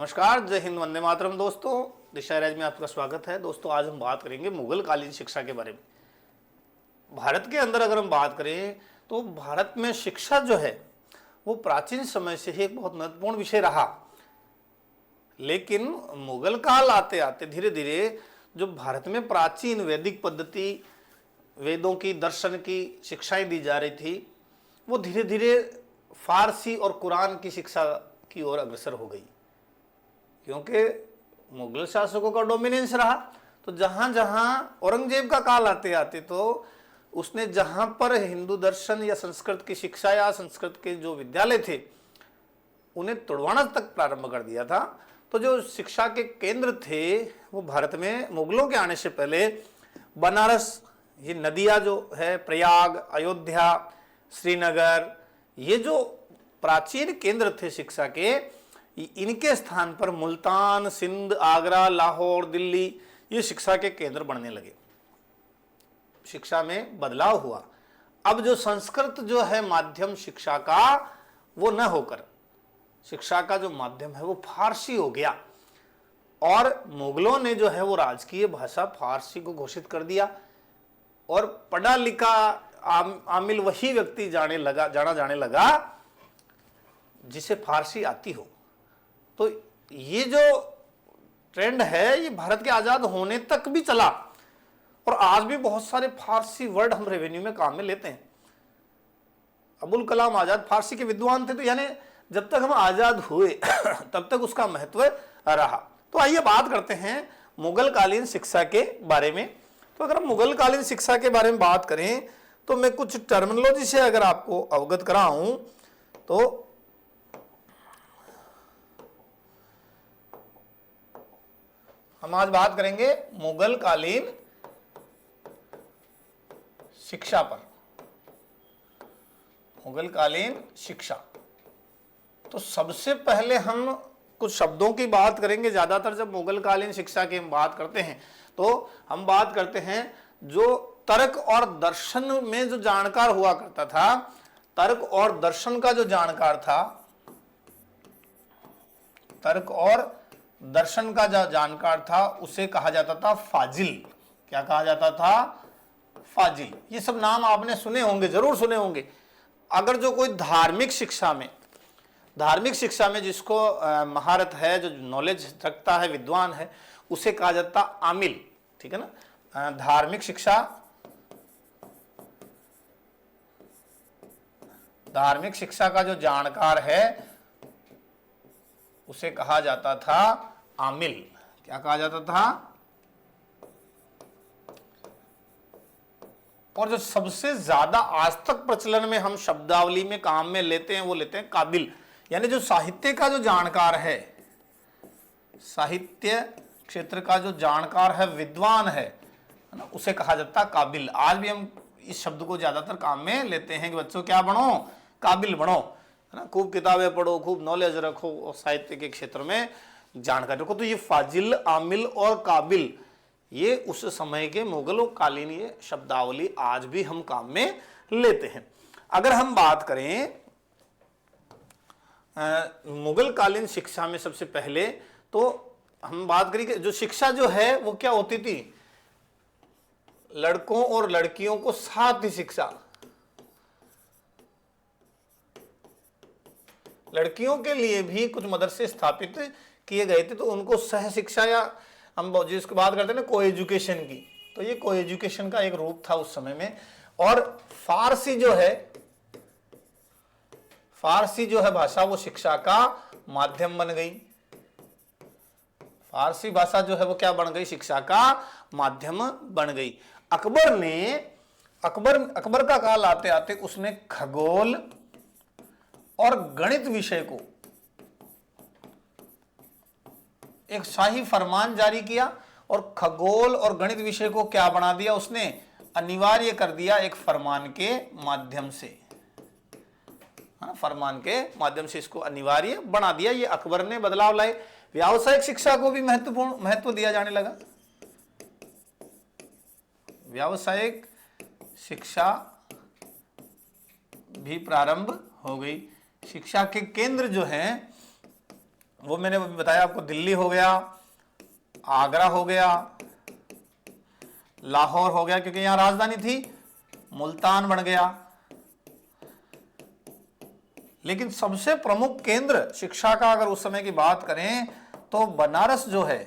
नमस्कार, जय हिंद, वंदे मातरम। दोस्तों, दिशा राज में आपका स्वागत है। दोस्तों, आज हम बात करेंगे मुगल कालीन शिक्षा के बारे में। भारत के अंदर अगर हम बात करें तो भारत में शिक्षा जो है वो प्राचीन समय से ही एक बहुत महत्वपूर्ण विषय रहा। लेकिन मुगल काल आते आते धीरे धीरे जो भारत में प्राचीन वैदिक पद्धति, वेदों की, दर्शन की शिक्षाएं दी जा रही थी, वो धीरे धीरे फारसी और कुरान की शिक्षा की ओर अग्रसर हो गई। क्योंकि मुगल शासकों का डोमिनेंस रहा, तो जहां जहां औरंगजेब का काल आते आते तो उसने जहां पर हिंदू दर्शन या संस्कृत की शिक्षा या संस्कृत के जो विद्यालय थे उन्हें तुड़वाना तक प्रारंभ कर दिया था। तो जो शिक्षा के केंद्र थे वो भारत में मुगलों के आने से पहले बनारस, ये नदियाँ जो है, प्रयाग, अयोध्या, श्रीनगर, ये जो प्राचीन केंद्र थे शिक्षा के, इनके स्थान पर मुल्तान, सिंध, आगरा, लाहौर, दिल्ली ये शिक्षा के केंद्र बनने लगे। शिक्षा में बदलाव हुआ। अब जो संस्कृत जो है माध्यम शिक्षा का, वो न होकर शिक्षा का जो माध्यम है वो फारसी हो गया। और मुगलों ने जो है वो राजकीय भाषा फारसी को घोषित कर दिया। और पढ़ा लिखा आमिल वही व्यक्ति जाना जाने लगा जिसे फारसी आती हो। तो ये जो ट्रेंड है ये भारत के आजाद होने तक भी चला। और आज भी बहुत सारे फारसी वर्ड हम रेवेन्यू में काम में लेते हैं। अबुल कलाम आजाद फारसी के विद्वान थे, तो यानी जब तक हम आजाद हुए तब तक उसका महत्व रहा। तो आइए बात करते हैं मुगल कालीन शिक्षा के बारे में। तो अगर हम मुगल कालीन शिक्षा के बारे में बात करें तो मैं कुछ टर्मिनोलॉजी से अगर आपको अवगत कराऊं तो हम आज बात करेंगे मुगल कालीन शिक्षा पर। मुगल कालीन शिक्षा, तो सबसे पहले हम कुछ शब्दों की बात करेंगे। ज्यादातर जब मुगल कालीन शिक्षा की हम बात करते हैं तो हम बात करते हैं जो तर्क और दर्शन में जो जानकार हुआ करता था, तर्क और दर्शन का जो जानकार था, तर्क और दर्शन का जो जानकार था उसे कहा जाता था फाजिल। क्या कहा जाता था? फाजिल। ये सब नाम आपने सुने होंगे, जरूर सुने होंगे। अगर जो कोई धार्मिक शिक्षा में जिसको महारत है, जो नॉलेज रखता है, विद्वान है, उसे कहा जाता आमिल। ठीक है ना? धार्मिक शिक्षा का जो जानकार है उसे कहा जाता था आमिल। क्या कहा जाता था? और जो सबसे ज्यादा आज तक प्रचलन में हम शब्दावली में काम में लेते हैं वो लेते हैं काबिल। यानी जो साहित्य का जो जानकार है, साहित्य क्षेत्र का जो जानकार है, विद्वान है ना, उसे कहा जाता काबिल। आज भी हम इस शब्द को ज्यादातर काम में लेते हैं कि बच्चों क्या बनो? काबिल बनो, है ना। खूब किताबें पढ़ो, खूब नॉलेज रखो और साहित्य के क्षेत्र में जानकारी रखो। तो ये फाजिल, आमिल और काबिल, ये उस समय के मुगलों कालीन ये शब्दावली आज भी हम काम में लेते हैं। अगर हम बात करें मुगल कालीन शिक्षा में, सबसे पहले तो हम बात करें कि जो शिक्षा जो है वो क्या होती थी? लड़कों और लड़कियों को साथ ही शिक्षा। लड़कियों के लिए भी कुछ मदरसे स्थापित किए गए थे, तो उनको सह शिक्षा, या हम जिसकी बात करते हैं ना को एजुकेशन की, तो ये को एजुकेशन का एक रूप था उस समय में। और फारसी जो है भाषा, वो शिक्षा का माध्यम बन गई। फारसी भाषा जो है वो क्या बन गई? शिक्षा का माध्यम बन गई। अकबर का काल आते आते उसने खगोल और गणित विषय को एक शाही फरमान जारी किया और खगोल और गणित विषय को क्या बना दिया? उसने अनिवार्य कर दिया एक फरमान के माध्यम से। हाँ, फरमान के माध्यम से इसको अनिवार्य बना दिया। ये अकबर ने बदलाव लाए। व्यावसायिक शिक्षा को भी महत्व दिया जाने लगा। व्यावसायिक शिक्षा भी प्रारंभ हो गई। शिक्षा के केंद्र जो हैं वो मैंने बताया आपको, दिल्ली हो गया, आगरा हो गया, लाहौर हो गया क्योंकि यहां राजधानी थी, मुल्तान बन गया। लेकिन सबसे प्रमुख केंद्र शिक्षा का अगर उस समय की बात करें तो बनारस जो है,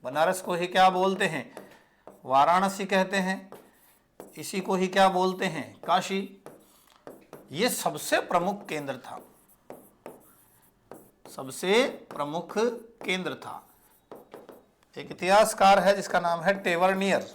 बनारस को ही क्या बोलते हैं, वाराणसी कहते हैं, इसी को ही क्या बोलते हैं, काशी। ये सबसे प्रमुख केंद्र था, सबसे प्रमुख केंद्र था। एक इतिहासकार है जिसका नाम है टेवर्नियर,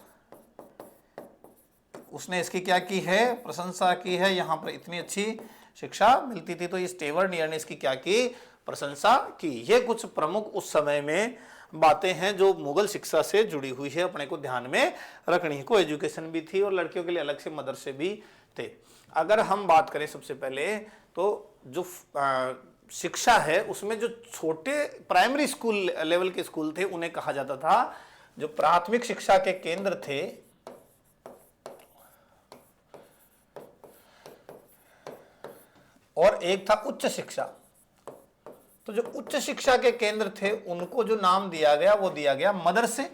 उसने इसकी क्या की है, प्रशंसा की है। यहां पर इतनी अच्छी शिक्षा मिलती थी तो इस टेवर्नियर ने इसकी क्या की, प्रशंसा की। ये कुछ प्रमुख उस समय में बातें हैं जो मुगल शिक्षा से जुड़ी हुई है, अपने को ध्यान में रखनी। को एजुकेशन भी थी और लड़कियों के लिए अलग से मदरसे भी थे। अगर हम बात करें सबसे पहले तो जो शिक्षा है उसमें जो छोटे प्राइमरी स्कूल लेवल के स्कूल थे उन्हें कहा जाता था, जो प्राथमिक शिक्षा के केंद्र थे और एक था उच्च शिक्षा। तो जो उच्च शिक्षा के केंद्र थे उनको जो नाम दिया गया वो दिया गया मदरसे,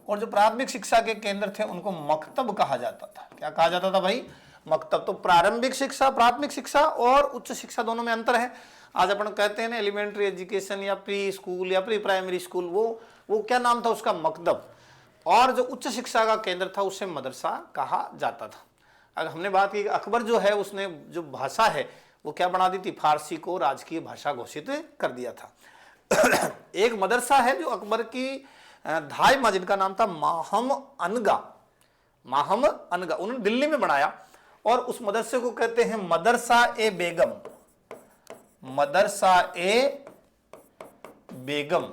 और जो प्राथमिक शिक्षा के केंद्र थे उनको मकतब कहा जाता था। क्या कहा जाता था भाई, मकतब। तो प्रारंभिक शिक्षा, प्राथमिक शिक्षा और उच्च शिक्षा दोनों में अंतर है। आज अपन कहते हैं ना एलिमेंट्री एजुकेशन या प्री स्कूल या प्री प्राइमरी स्कूल, वो क्या नाम था उसका, मकतब। और जो उच्च शिक्षा का केंद्र था उसे मदरसा कहा जाता था। अगर हमने बात की अकबर जो है उसने जो भाषा है वो क्या बना दी थी, फारसी को राजकीय भाषा घोषित कर दिया था। एक मदरसा है जो अकबर की धाई माँ, जिनका नाम था माहम अनगा, माहम अनगा, उन्होंने दिल्ली में बनाया और उस मदरसे को कहते हैं मदरसा ए बेगम, मदरसा ए बेगम,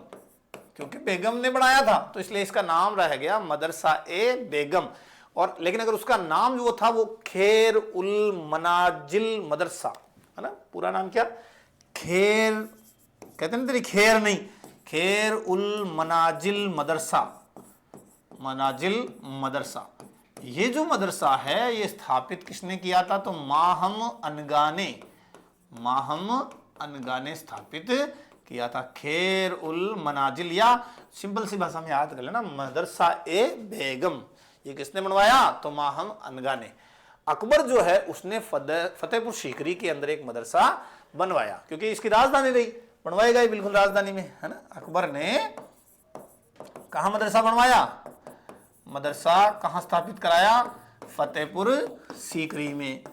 क्योंकि बेगम ने बनाया था तो इसलिए इसका नाम रह गया मदरसा ए बेगम। और लेकिन अगर उसका नाम जो था वो खैर उल मनाजिल मदरसा है ना, पूरा नाम क्या, खैर, कहते हैं तेरी खैर नहीं, खैर उल मनाजिल मदरसा, मनाजिल मदरसा। ये जो मदरसा है ये स्थापित किसने किया था, तो माहम अनगा ने, माहम अनगा ने स्थापित किया था। खैर उल मनाजिल, या सिंपल सी भाषा में याद कर लेना मदरसा ए बेगम, ये किसने बनवाया, तो माहम अनगा ने। अकबर जो है उसने फतेहपुर सीकरी के अंदर एक मदरसा बनवाया, क्योंकि इसकी राजधानी रही, बनवाएगा ही बिल्कुल राजधानी में है ना। अकबर ने कहा मदरसा बनवाया, मदरसा कहां स्थापित कराया, फतेहपुर सीकरी में।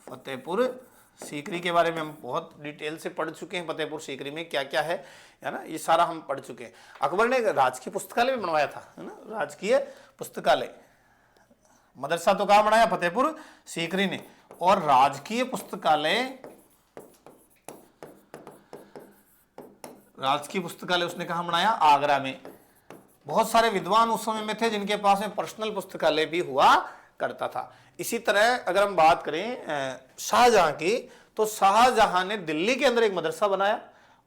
फतेहपुर सीकरी के बारे में हम बहुत डिटेल से पढ़ चुके हैं, फतेहपुर सीकरी में क्या क्या है ना, ये सारा हम पढ़ चुके हैं। अकबर ने राजकीय पुस्तकालय भी बनवाया था है ना, राजकीय पुस्तकालय। मदरसा तो कहां बनाया, फतेहपुर सीकरी ने, और राजकीय पुस्तकालय, राजकीय पुस्तकालय उसने कहां बनाया, आगरा में। बहुत सारे विद्वान उस समय में थे जिनके पास में पर्सनल पुस्तकालय भी हुआ करता था। इसी तरह अगर हम बात करें शाहजहां की, तो शाहजहां ने दिल्ली के अंदर एक मदरसा बनाया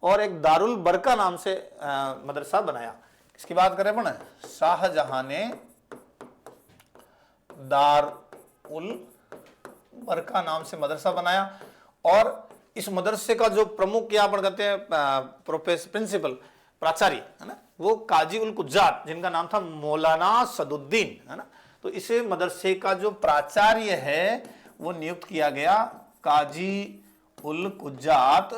और एक दारुल बरका नाम से मदरसा बनाया। इसकी बात करें अपन, शाहजहां ने दारुल बरका नाम से मदरसा बनाया और इस मदरसे का जो प्रमुख या अपन कहते हैं प्रोफेसर, प्रिंसिपल, प्राचार्य है ना, वो काजी उल कुज्जात, जिनका नाम था मौलाना सदुद्दीन है ना। तो इस मदरसे का जो प्राचार्य है वो नियुक्त किया गया काजी उल कुज्जात,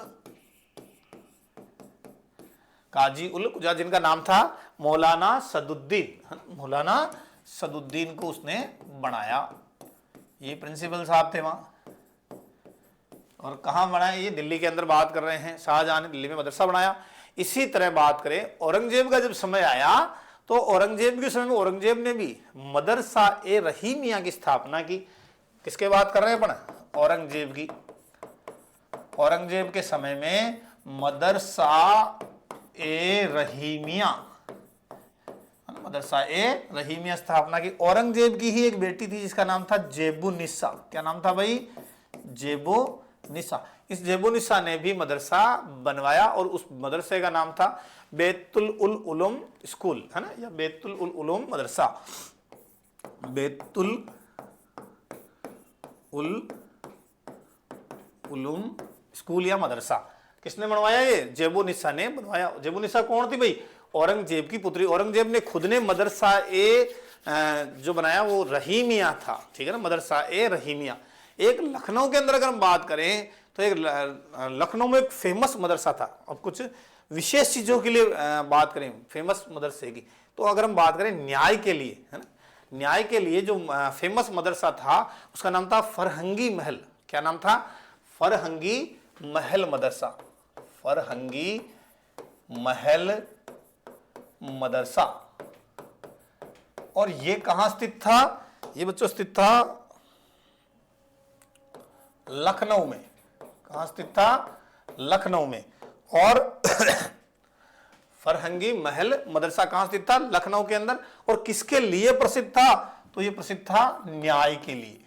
काजी उल कुज्जात, जिनका नाम था मौलाना सदुद्दीन, मौलाना सदुद्दीन को उसने बनाया। ये प्रिंसिपल साहब थे वहां। और कहां बनाया, ये दिल्ली के अंदर बात कर रहे हैं, शाहजहां ने दिल्ली में मदरसा बनाया। इसी तरह बात करें औरंगजेब का जब समय आया तो औरंगजेब के समय में औरंगजेब ने भी मदरसा ए रहीमिया की स्थापना की। किसके बात कर रहे हैं अपन, औरंगजेब की। औरंगजेब के समय में मदरसा ए रहीमिया, मदरसा ए रहीमिया स्थापना की। औरंगजेब की ही एक बेटी थी जिसका नाम था जेबुनिसा। क्या नाम था भाई, जेबुनिसा। इस जेबुनिसा ने भी मदरसा बनवाया और उस मदरसे का नाम था बैतुल उल उलूम स्कूल है ना, या बैतुल उल उलूम मदरसा, बैतुल उल उलूम स्कूल या मदरसा। किसने बनवाया? ये जेबुनिसा ने बनवाया। जेबुनिसा कौन थी भाई? औरंगजेब की पुत्री। औरंगजेब ने खुद ने मदरसा ए जो बनाया वो रहीमिया था, ठीक है ना, मदरसा ए रहीमिया। एक लखनऊ के अंदर अगर हम बात करें तो एक लखनऊ में एक फेमस मदरसा था। अब कुछ विशेष चीजों के लिए बात करें फेमस मदरसे की, तो अगर हम बात करें न्याय के लिए, है ना, न्याय के लिए जो फेमस मदरसा था उसका नाम था फरहंगी महल। क्या नाम था? फरहंगी महल मदरसा। फरहंगी महल मदरसा। और ये कहां स्थित था? ये बच्चों स्थित था लखनऊ में। कहां स्थित था? लखनऊ में। और फरहंगी महल मदरसा कहां स्थित था? लखनऊ के अंदर। और किसके लिए प्रसिद्ध था? तो ये प्रसिद्ध था न्याय के लिए।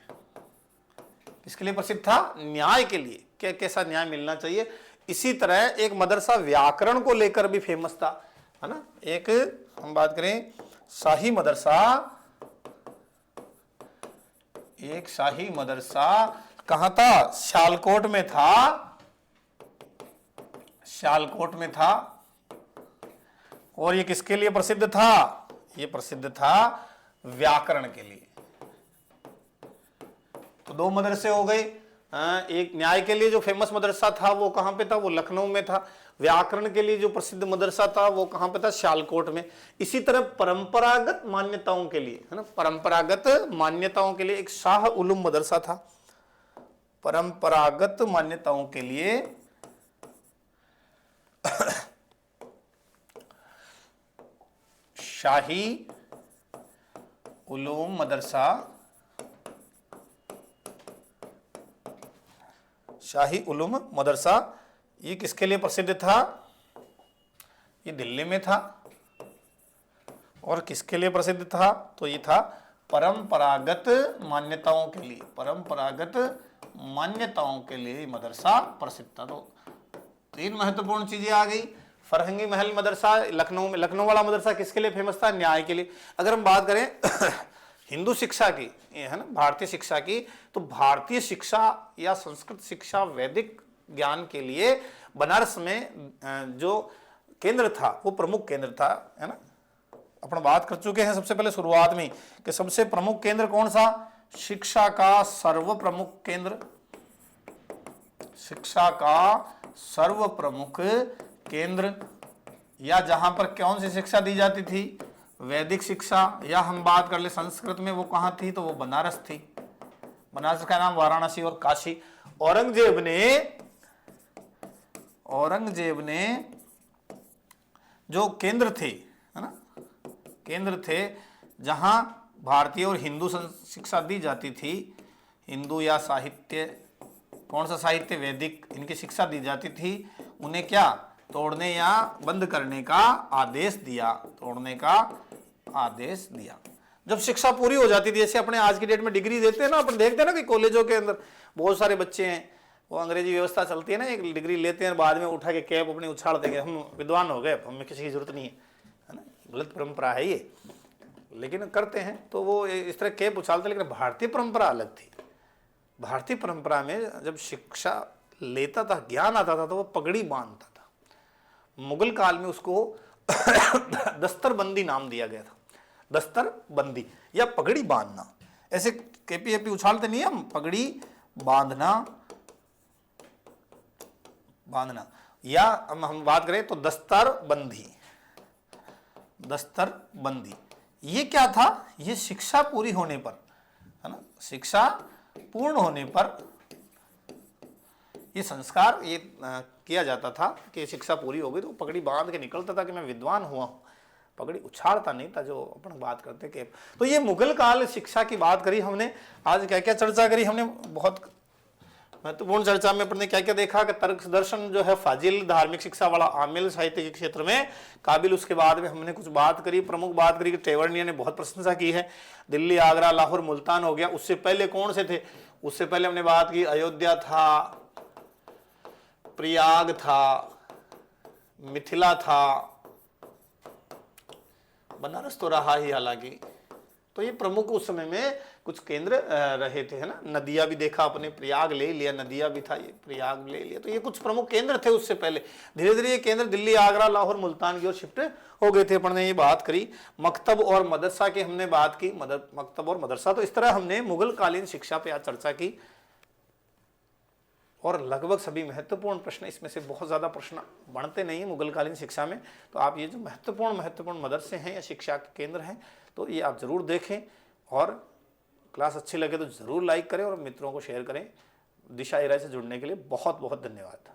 किसके लिए प्रसिद्ध था? न्याय के लिए। कैसा न्याय मिलना चाहिए। इसी तरह एक मदरसा व्याकरण को लेकर भी फेमस था, है ना। एक हम बात करें शाही मदरसा, एक शाही मदरसा कहां था? सियालकोट में था। सियालकोट में था। और ये किसके लिए प्रसिद्ध था? ये प्रसिद्ध था व्याकरण के लिए। तो दो मदरसे हो गए। एक न्याय के लिए जो फेमस मदरसा था वो कहां पे था? वो लखनऊ में था। व्याकरण के लिए जो प्रसिद्ध मदरसा था वो कहां पे था? सियालकोट में। इसी तरह परंपरागत मान्यताओं के लिए, है ना, परंपरागत मान्यताओं के लिए एक शाह उलूम मदरसा था। परंपरागत मान्यताओं के लिए शाही उलूम मदरसा, शाही उलूम मदरसा, ये किसके लिए प्रसिद्ध था? ये दिल्ली में था। और किसके लिए प्रसिद्ध था? तो ये था परंपरागत मान्यताओं के लिए। परंपरागत मान्यताओं के लिए मदरसा प्रसिद्ध था। तो तीन महत्वपूर्ण चीजें आ गई। फरहंगी महल मदरसा लखनऊ में। लखनऊ वाला मदरसा किसके लिए फेमस था? न्याय के लिए। अगर हम बात करें हिंदू शिक्षा की, है ना, भारतीय शिक्षा की, तो भारतीय शिक्षा या संस्कृत शिक्षा वैदिक ज्ञान के लिए बनारस में जो केंद्र था वो प्रमुख केंद्र था, है ना। अपन बात कर चुके हैं सबसे पहले शुरुआत में कि सबसे प्रमुख केंद्र कौन सा? शिक्षा का सर्व प्रमुख केंद्र। शिक्षा का सर्व प्रमुख केंद्र, या जहां पर कौन सी शिक्षा दी जाती थी? वैदिक शिक्षा। या हम बात कर ले संस्कृत में, वो कहां थी? तो वो बनारस थी। बनारस का नाम वाराणसी और काशी। औरंगजेब ने जो केंद्र थे, है ना, केंद्र थे जहां भारतीय और हिंदू शिक्षा दी जाती थी, हिंदू या साहित्य, कौन सा साहित्य? वैदिक, इनकी शिक्षा दी जाती थी, उन्हें क्या? तोड़ने या बंद करने का आदेश दिया। तोड़ने का आदेश दिया। जब शिक्षा पूरी हो जाती थी, जैसे अपने आज की डेट में डिग्री देते हैं ना, अपन देखते हैं ना कि कॉलेजों के अंदर बहुत सारे बच्चे हैं, वो अंग्रेजी व्यवस्था चलती है ना, एक डिग्री लेते हैं, बाद में उठा के कैप अपनी उछाल देंगे, हम विद्वान हो गए, हमें किसी की जरूरत नहीं है ना। गलत परंपरा है ये, लेकिन करते हैं तो वो इस तरह कैप उछालते। लेकिन भारतीय परंपरा अलग थी। भारतीय परंपरा में जब शिक्षा लेता था, ज्ञान आता था, तो वो पगड़ी बांधता था। मुगल काल में उसको दस्तरबंदी नाम दिया गया था। दस्तरबंदी या पगड़ी बांधना, ऐसे केपी एपी उछालते नहीं हम, पगड़ी बांधना, बांधना। या हम बात करें तो दस्तरबंदी। दस्तरबंदी ये क्या था? ये शिक्षा पूरी होने पर, है ना, शिक्षा पूर्ण होने पर ये संस्कार ये किया जाता था कि शिक्षा पूरी हो गई तो पगड़ी बांध के निकलता था कि मैं विद्वान हुआ हूं। पगड़ी उछालता नहीं था जो अपन बात करते कि। तो ये मुगल काल शिक्षा की बात करी हमने। आज क्या क्या चर्चा करी हमने? बहुत महत्वपूर्ण चर्चा में अपन ने क्या क्या देखा कि तर्क दर्शन जो है फाजिल, धार्मिक शिक्षा वाला आमिल, साहित्य के क्षेत्र में काबिल। उसके बाद में हमने कुछ बात करी, प्रमुख बात करी कि टेवर्निया ने बहुत प्रशंसा की है। दिल्ली, आगरा, लाहौर, मुल्तान हो गया। उससे पहले कौन से थे? उससे पहले हमने बात की अयोध्या था, प्रयाग था, मिथिला था, बनारस तो रहा ही हालांकि, तो ये प्रमुख उस समय में कुछ केंद्र रहे थे, है ना। नदिया भी देखा अपने, प्रयाग ले लिया, नदिया भी था, ये प्रयाग ले लिया। तो ये कुछ प्रमुख केंद्र थे उससे पहले। धीरे धीरे ये केंद्र दिल्ली, आगरा, लाहौर, मुल्तान की ओर शिफ्ट हो गए थे। अपन ने ये बात करी मकतब और मदरसा की, हमने बात की मकतब और मदरसा। तो इस तरह हमने मुगल कालीन शिक्षा पे आज चर्चा की और लगभग सभी महत्वपूर्ण प्रश्न, इसमें से बहुत ज़्यादा प्रश्न बनते नहीं है मुगल कालीन शिक्षा में। तो आप ये जो महत्वपूर्ण मदरसे हैं या शिक्षा के केंद्र हैं, तो ये आप ज़रूर देखें। और क्लास अच्छी लगे तो ज़रूर लाइक करें और मित्रों को शेयर करें। दिशा ए राय से जुड़ने के लिए बहुत बहुत धन्यवाद।